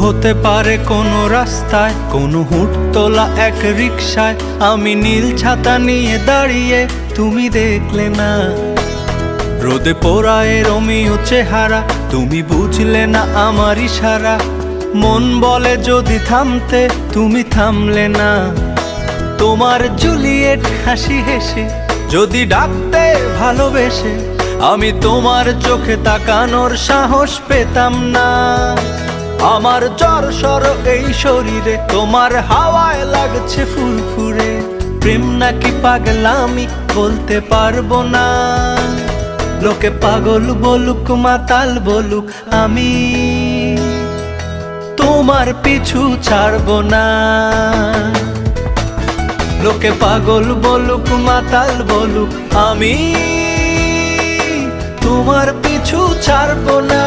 হতে পারে কোনো রাস্তায়, কোনো হুটতোলা এক রিকশায় আমি নীল ছাতা নিয়ে দাঁড়িয়ে, তুমি দেখলে না। রোদে পোড়ায় রোমিও চেহারা, তুমি বুঝলে না আমার ইশারা। মন বলে যদি থামতে, তুমি থামলে না। তোমার জুলিয়েট হাসি হেসে যদি ডাকতে ভালোবেসে, আমি তোমার চোখে তাকানোর সাহস পেতাম না। আমার জ্বর এই শরীরে, তোমার হাওয়ায় লাগছে ফুরফুরে। প্রেম নাকি পাগলামি বলতে পারবো না। লোকে পাগল বলুক মাতাল বলুক, আমি তোমার পিছু ছাড়বো না। লোকে পাগল বলুক মাতাল বলুক, আমি তোমার পিছু ছাড়বো না।